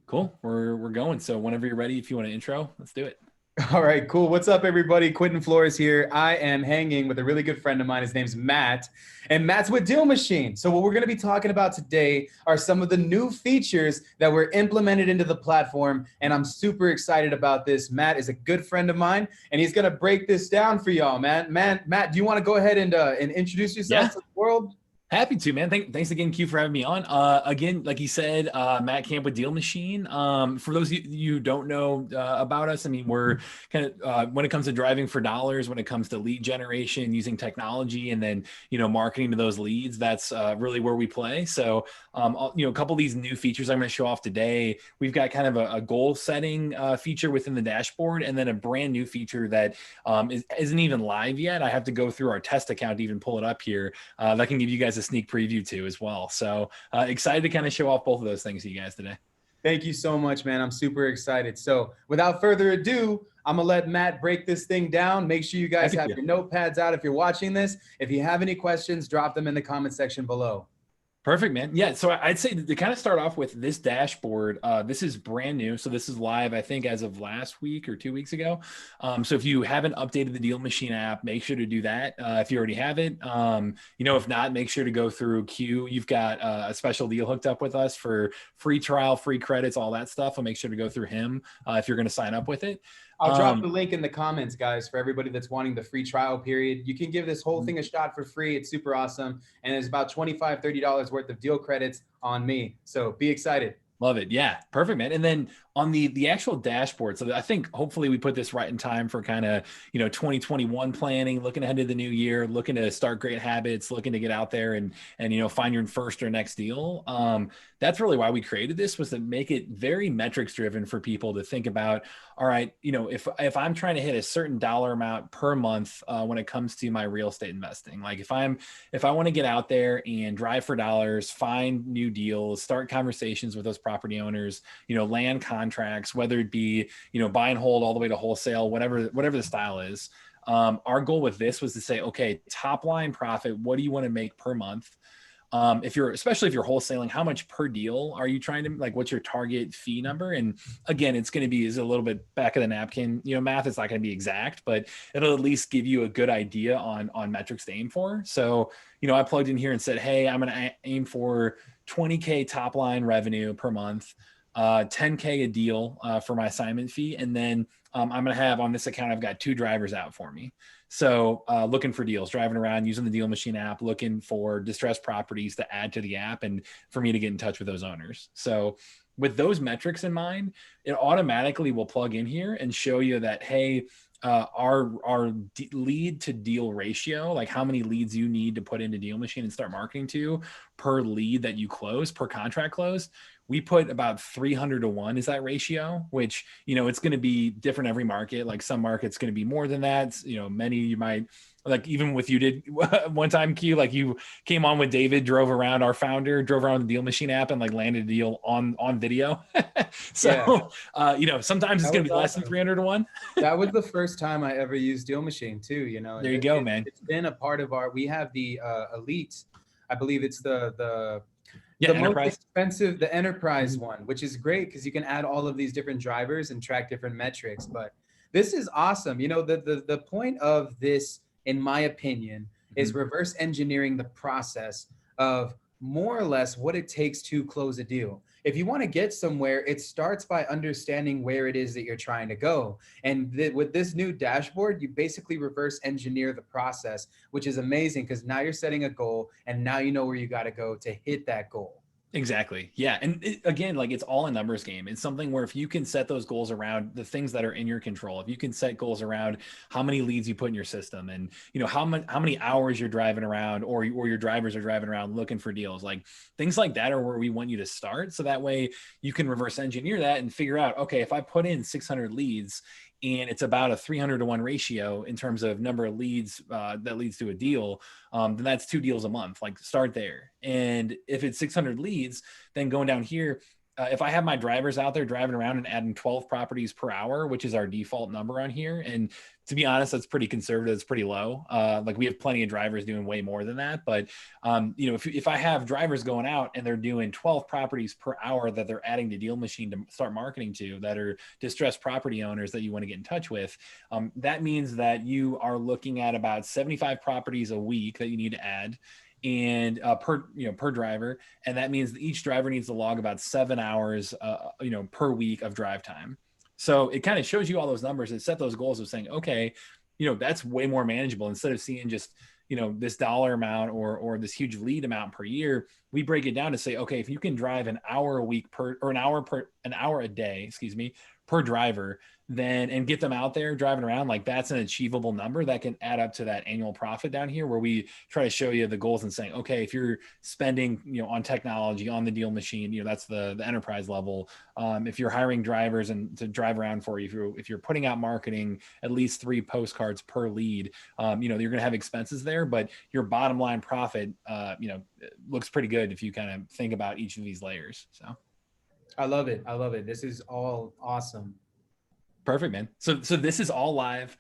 Cool. We're going. So whenever you're ready, if you want to intro, let's do it. All right, cool. What's up, everybody? Quentin Flores here. I am hanging with a really good friend of mine. His name's Matt, and Matt's with Deal Machine. So, what we're going to be talking about today are some of the new features that were implemented into the platform, and I'm super excited about this. Matt is a good friend of mine, and he's going to break this down for y'all, man. Matt, do you want to go ahead and introduce yourself Yeah. to the world? Happy to, man. Thanks again, Q, for having me on. Again, like you said, Matt Camp with Deal Machine. For those of you who don't know about us, I mean, we're kind of when it comes to driving for dollars, when it comes to lead generation, using technology, and then marketing to those leads. That's really where we play. So, a couple of these new features I'm going to show off today. We've got kind of a goal setting feature within the dashboard, and then a brand new feature that isn't even live yet. I have to go through our test account to even pull it up here. That can give you guys a sneak preview too as well. So excited to kind of show off both of those things to you guys today. Thank you so much, man. I'm super excited. So, without further ado, I'm gonna let Matt break this thing down. Make sure you guys Happy have to. your notepads out if you're watching this. If you have any questions, drop them in the comment section below. Perfect, man. Yeah, so I'd say to kind of start off with this dashboard. This is brand new, so this is live, I think, as of last week or 2 weeks ago. So if you haven't updated the Deal Machine app, make sure to do that. If you already have it, if not, make sure to go through Q. You've got a special deal hooked up with us for free trial, free credits, all that stuff. So make sure to go through him if you're going to sign up with it. I'll drop the link in the comments, guys, for everybody that's wanting the free trial period. You can give this whole thing a shot for free. It's super awesome. And there's about $25, $30 worth of deal credits on me. So be excited. Love it. Yeah. Perfect, man. And then on the actual dashboard, so I think hopefully we put this right in time for kind of, 2021 planning, looking ahead to the new year, looking to start great habits, looking to get out there and find your first or next deal. That's really why we created this, was to make it very metrics driven for people to think about, all right, if I'm trying to hit a certain dollar amount per month when it comes to my real estate investing, like if I want to get out there and drive for dollars, find new deals, start conversations with those property owners, land contracts, whether it be, buy and hold all the way to wholesale, whatever the style is. Our goal with this was to say, okay, top line profit, what do you want to make per month? Especially if you're wholesaling, how much per deal are you trying to, like, what's your target fee number? And again, it's going to be is a little bit back of the napkin, math. It's not going to be exact, but it'll at least give you a good idea on metrics to aim for. So, I plugged in here and said, hey, I'm going to aim for 20K top line revenue per month, 10K a deal for my assignment fee. And then I'm going to have on this account, I've got 2 drivers out for me. So looking for deals, driving around, using the Deal Machine app, looking for distressed properties to add to the app and for me to get in touch with those owners. So with those metrics in mind, it automatically will plug in here and show you that, hey, our lead to deal ratio, like how many leads you need to put into Deal Machine and start marketing to per lead that you close, per contract close, we put about 300 to 1 is that ratio, which, it's going to be different every market. Like some markets going to be more than that. Many you might, like even with you did one time, Q, like you came on with David, drove around the Deal Machine app and like landed a deal on video. So, sometimes it's That going was to be less than awesome. 300 to 1. That was the first time I ever used Deal Machine too, There you go, man. It's been a part of we have the Elite, I believe it's Yeah, the most enterprise. expensive, the enterprise one, which is great because you can add all of these different drivers and track different metrics. But this is awesome. The point of this, in my opinion, is Mhm. reverse engineering the process of more or less what it takes to close a deal. If you want to get somewhere, it starts by understanding where it is that you're trying to go. And with this new dashboard, you basically reverse engineer the process, which is amazing because now you're setting a goal and now you know where you got to go to hit that goal. Exactly. Yeah. And again, like it's all a numbers game. It's something where if you can set those goals around the things that are in your control, if you can set goals around how many leads you put in your system and, how many hours you're driving around or your drivers are driving around looking for deals, like things like that are where we want you to start. So that way you can reverse engineer that and figure out, okay, if I put in 600 leads and it's about a 300 to 1 ratio in terms of number of leads that leads to a deal, then that's 2 deals a month. Like start there. And if it's 600 leads, then going down here, if I have my drivers out there driving around and adding 12 properties per hour, which is our default number on here, and to be honest, that's pretty conservative. It's pretty low. Like we have plenty of drivers doing way more than that. But if I have drivers going out and they're doing 12 properties per hour that they're adding to Deal Machine to start marketing to, that are distressed property owners that you want to get in touch with, that means that you are looking at about 75 properties a week that you need to add, and per driver, and that means that each driver needs to log about 7 hours per week of drive time. So it kind of shows you all those numbers and set those goals of saying, okay, that's way more manageable. Instead of seeing just this dollar amount or this huge lead amount per year, we break it down to say, okay, if you can drive an hour a week an hour a day, excuse me, per driver, then, and get them out there driving around, like that's an achievable number that can add up to that annual profit down here, where we try to show you the goals and saying, okay, if you're spending, on technology, on the Deal Machine, that's the enterprise level. If you're hiring drivers and to drive around for you, if you're putting out marketing, at least 3 postcards per lead, you're going to have expenses there, but your bottom line profit, looks pretty good if you kind of think about each of these layers. So. I love it. I love it. This is all awesome. Perfect, man. So this is all live.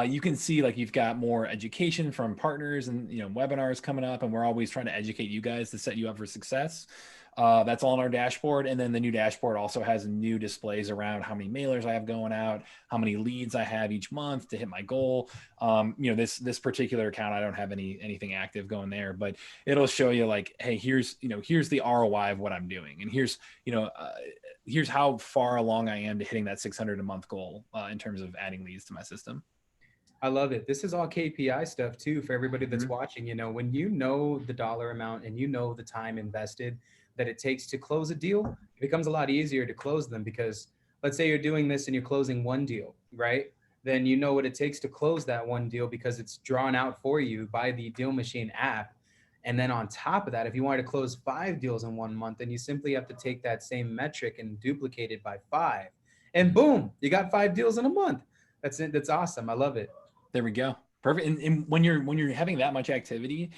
You can see like you've got more education from partners and webinars coming up, and we're always trying to educate you guys to set you up for success. That's all on our dashboard, and then the new dashboard also has new displays around how many mailers I have going out, how many leads I have each month to hit my goal. This particular account, I don't have anything active going there, but it'll show you like, hey, here's the ROI of what I'm doing, and here's how far along I am to hitting that 600 a month goal in terms of adding leads to my system. I love it. This is all KPI stuff too for everybody that's Mm-hmm. watching. When you know the dollar amount and the time invested that it takes to close a deal, it becomes a lot easier to close them, because let's say you're doing this and you're closing one deal, right? Then you know what it takes to close that one deal because it's drawn out for you by the Deal Machine app. And then on top of that, if you wanted to close 5 deals in 1 month, then you simply have to take that same metric and duplicate it by 5. And boom, you got 5 deals in a month. That's it. That's awesome. I love it. There we go. Perfect. And when you're having that much activity,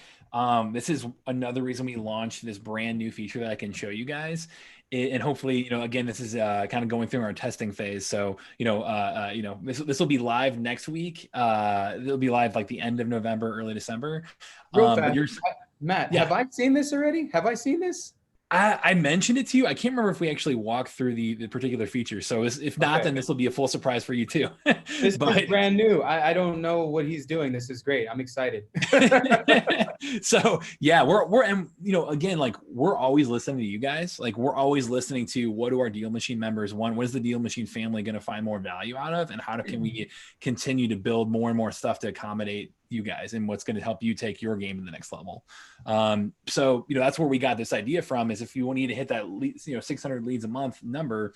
this is another reason we launched this brand new feature that I can show you guys. And hopefully, again, this is kind of going through our testing phase. So, this will be live next week. It'll be live like the end of November, early December. Real But fast, you're, Matt, yeah. have I seen this already? Have I seen this? I mentioned it to you. I can't remember if we actually walked through the particular feature. So if not, Okay. then this will be a full surprise for you too. This is But brand new. I don't know what he's doing. This is great. I'm excited. so yeah, we're and again, like we're always listening to you guys. Like we're always listening to what do our Deal Machine members want? What is the Deal Machine family going to find more value out of? And how can we continue to build more and more stuff to accommodate you guys and what's going to help you take your game to the next level. So that's where we got this idea from, is if you need to hit that 600 leads a month number,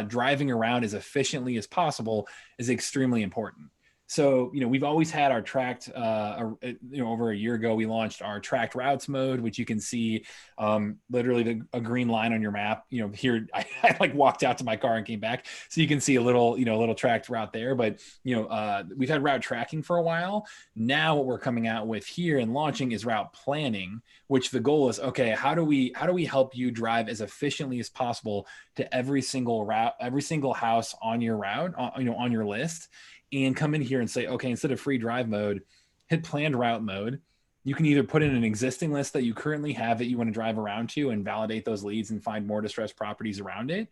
driving around as efficiently as possible is extremely important. So, we've always had our tracked, over a year ago, we launched our tracked routes mode, which you can see literally a green line on your map. Here I like walked out to my car and came back. So you can see a little tracked route there. But, we've had route tracking for a while. Now what we're coming out with here and launching is route planning, which the goal is, okay, how do we help you drive as efficiently as possible to every single route, every single house on your route, on your list, and come in here and say, okay, instead of free drive mode, hit planned route mode. You can either put in an existing list that you currently have that you want to drive around to and validate those leads and find more distressed properties around it.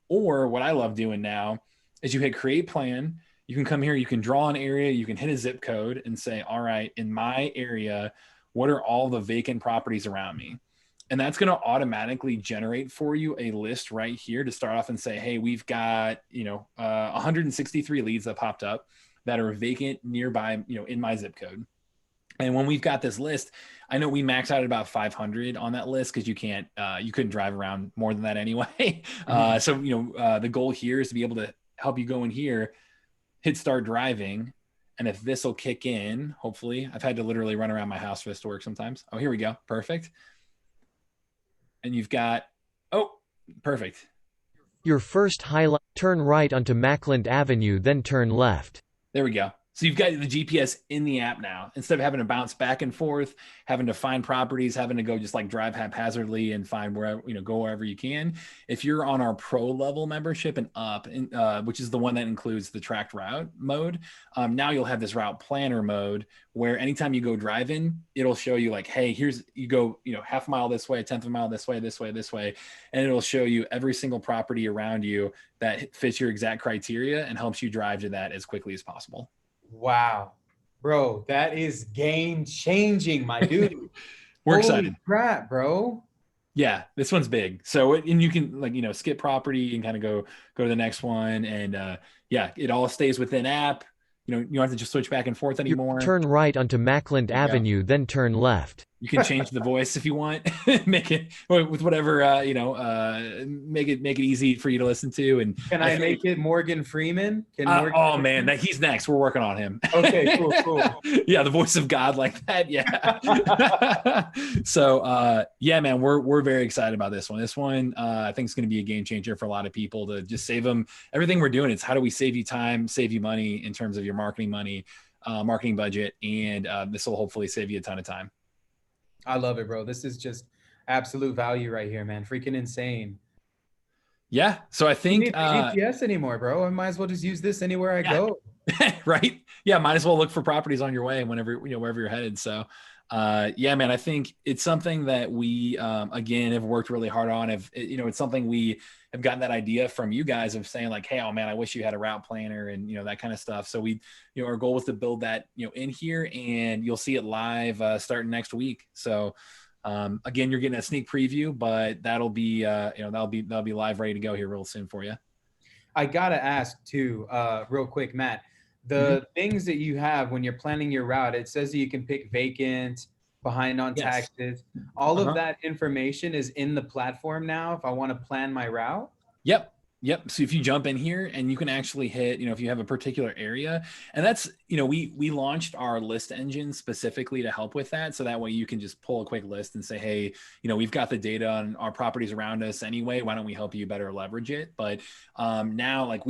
Or what I love doing now is you hit create plan. You can come here, you can draw an area, you can hit a zip code and say, all right, in my area, what are all the vacant properties around me? And that's going to automatically generate for you a list right here to start off and say, hey, we've got, 163 leads that popped up that are vacant nearby, in my zip code. And when we've got this list, I know we max out at about 500 on that list because you couldn't drive around more than that anyway. So, the goal here is to be able to help you go in here, hit start driving. And if this will kick in, hopefully, I've had to literally run around my house for this to work sometimes. Oh, here we go. Perfect. And you've got, perfect. Your first highlight, turn right onto Mackland Avenue then turn left. There we go. So you've got the GPS in the app now. Instead of having to bounce back and forth, having to find properties, having to go just like drive haphazardly and find wherever, go wherever you can. If you're on our pro level membership and up, which is the one that includes the tracked route mode, now you'll have this route planner mode where anytime you go driving, it'll show you like, hey, here's, you go, half a mile this way, a tenth of a mile this way, this way, this way. And it'll show you every single property around you that fits your exact criteria and helps you drive to that as quickly as possible. Wow, bro, that is game changing, my dude. We're Holy excited. crap, bro. Yeah, this one's big. So, and you can like, skip property and kind of go to the next one. And yeah, it all stays within app. You don't have to just switch back and forth anymore. Turn right onto Mackland Avenue, then turn left. You can change the voice if you want, make it with whatever, make it easy for you to listen to. And can I make it Morgan Freeman? Oh man, he's next. We're working on him. Okay, cool. Yeah, the voice of God like that. Yeah. So yeah, man, we're very excited about this one. This one, I think is going to be a game changer for a lot of people to just save them. Everything we're doing is how do we save you time, save you money in terms of your marketing money, marketing budget, and this will hopefully save you a ton of time. I love it, bro. This is just absolute value right here, man. Freaking insane. Yeah. So I think you don't need GPS anymore, bro. I might as well just use this anywhere I go. Right. Yeah. Might as well look for properties on your way whenever, wherever you're headed. So yeah, man, I think it's something that we, again, have worked really hard on. It's something we have gotten that idea from you guys of saying like, hey, oh man, I wish you had a route planner and, that kind of stuff. So we, our goal was to build that, in here, and you'll see it live starting next week. So again, you're getting a sneak preview, but that'll be, that'll be live, ready to go here real soon for you. I got to ask too, real quick, Matt, the things that you have when you're planning your route, it says that you can pick vacant, behind on taxes. All of that information is in the platform now if I want to plan my route. Yep. So if you jump in here and you can actually hit, if you have a particular area, and that's, we launched our list engine specifically to help with that. So that way you can just pull a quick list and say, hey, we've got the data on our properties around us anyway. Why don't we help you better leverage it? But now like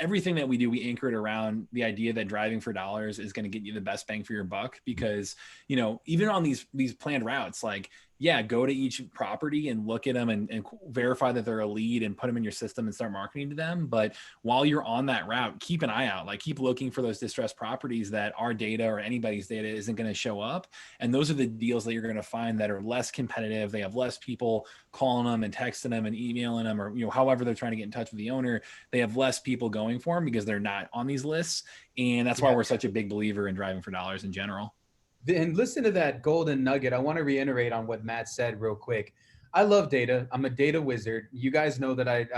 everything that we do, we anchor it around the idea that driving for dollars is going to get you the best bang for your buck, because, even on these planned routes, like, yeah, go to each property and look at them and verify that they're a lead and put them in your system and start marketing to them. But while you're on that route, keep an eye out, like keep looking for those distressed properties that our data or anybody's data isn't going to show up. And those are the deals that you're going to find that are less competitive. They have less people calling them and texting them and emailing them, or, however they're trying to get in touch with the owner. They have less people going for them because they're not on these lists. And that's why we're such a big believer in driving for dollars in general. And listen to that golden nugget. I want to reiterate on what Matt said real quick. I love data. I'm a data wizard. You guys know that I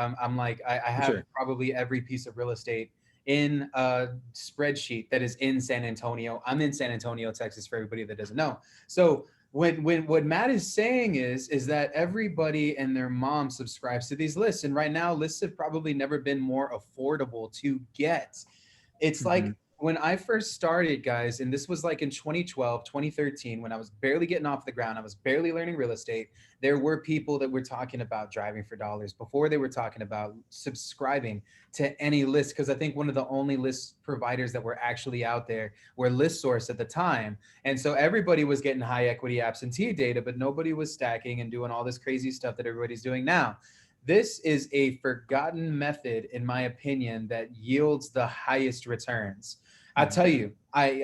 have probably every piece of real estate in a spreadsheet that is in San Antonio. I'm in San Antonio, Texas, for everybody that doesn't know. So when what Matt is saying is that everybody and their mom subscribes to these lists. And right now, lists have probably never been more affordable to get. It's like, when I first started, guys, and this was like in 2012, 2013, when I was barely getting off the ground, I was barely learning real estate, there were people that were talking about driving for dollars before they were talking about subscribing to any list, because I think one of the only list providers that were actually out there were ListSource at the time. And so everybody was getting high equity absentee data, but nobody was stacking and doing all this crazy stuff that everybody's doing now. This is a forgotten method, in my opinion, that yields the highest returns. I tell you,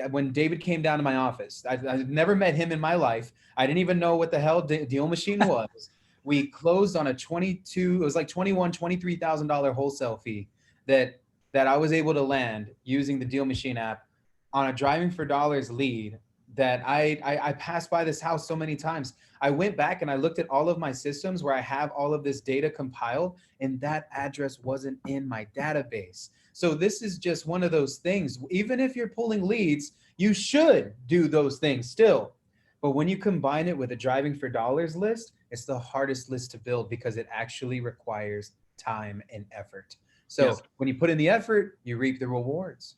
when David came down to my office, I've never met him in my life. I didn't even know what the hell Deal Machine was. We closed on a it was like $23,000 wholesale fee that I was able to land using the Deal Machine app on a driving for dollars lead that I passed by this house so many times. I went back and I looked at all of my systems where I have all of this data compiled, and that address wasn't in my database. So this is just one of those things. Even if you're pulling leads, you should do those things still. But when you combine it with a driving for dollars list, it's the hardest list to build because it actually requires time and effort. So when you put in the effort, you reap the rewards.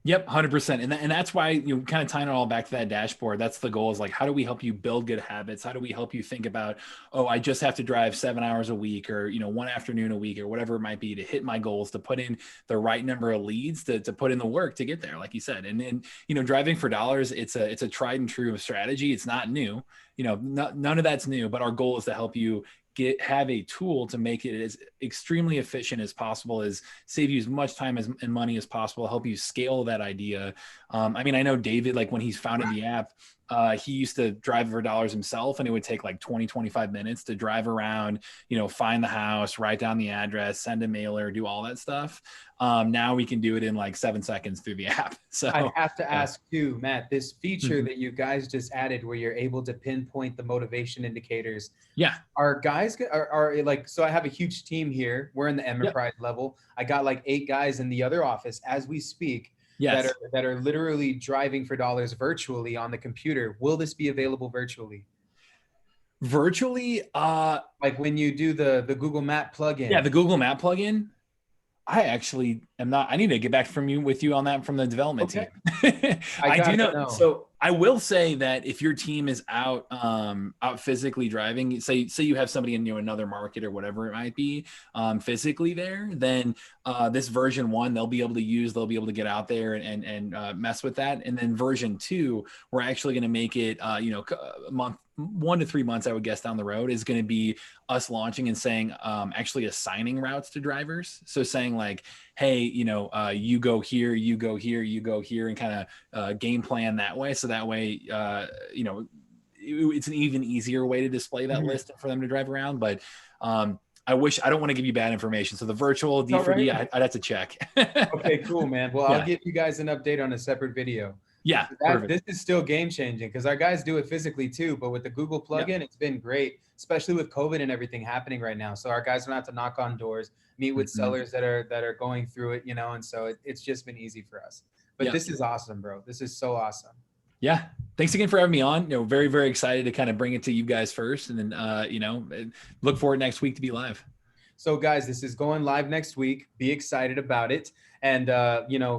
Yep, 100%. And that's why, kind of tying it all back to that dashboard. That's the goal, is like, how do we help you build good habits? How do we help you think about, oh, I just have to drive 7 hours a week, or, one afternoon a week, or whatever it might be, to hit my goals, to put in the right number of leads, to put in the work to get there, like you said. And driving for dollars, it's a tried and true strategy. It's not new. None of that's new, but our goal is to help you have a tool to make it as extremely efficient as possible, as save you as much time and money as possible, help you scale that idea. I mean, I know David, like when he's founded the app, he used to drive for dollars himself, and it would take like 20-25 minutes to drive around, find the house, write down the address, send a mailer, do all that stuff. Now we can do it in like 7 seconds through the app. So I have to ask you, Matt, this feature that you guys just added where you're able to pinpoint the motivation indicators. Yeah. Are guys are like, so I have a huge team here. We're in the enterprise level. I got like 8 guys in the other office as we speak. Yes. that are literally driving for dollars virtually on the computer. Will this be available virtually? Virtually, like when you do the Google Map plugin. Yeah, the Google Map plugin. I actually am not. I need to get back with you on that from the development team. I do know. So I will say that if your team is out physically driving, say you have somebody in another market or whatever it might be, physically there, then this version 1 they'll be able to get out there and mess with that. And then version 2, we're actually going to make it a month, 1 to 3 months, I would guess, down the road, is going to be us launching and saying, actually assigning routes to drivers. So saying like, hey, you go here, you go here, you go here, and kind of game plan that way. So that way, it's an even easier way to display that list for them to drive around. But I don't want to give you bad information. So the virtual D4D, I'd have to check. Okay, cool, man. Well, I'll give you guys an update on a separate video. Yeah, this is still game changing, because our guys do it physically too, but with the Google plugin, it's been great, especially with COVID and everything happening right now. So our guys don't have to knock on doors, meet with sellers that are going through it, and so it's just been easy for us. But this is awesome, bro. This is so awesome. Yeah. Thanks again for having me on. Very, very excited to kind of bring it to you guys first, and then look forward next week to be live. So guys, this is going live next week. Be excited about it. And,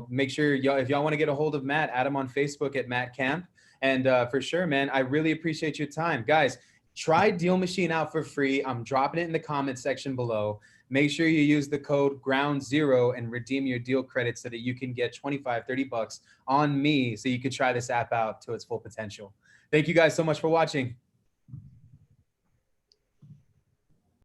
make sure if y'all want to get a hold of Matt, add him on Facebook at Matt Camp. And for sure, man, I really appreciate your time. Guys, try Deal Machine out for free. I'm dropping it in the comment section below. Make sure you use the code GROUND0 and redeem your deal credit so that you can get $25-30 on me, so you can try this app out to its full potential. Thank you guys so much for watching.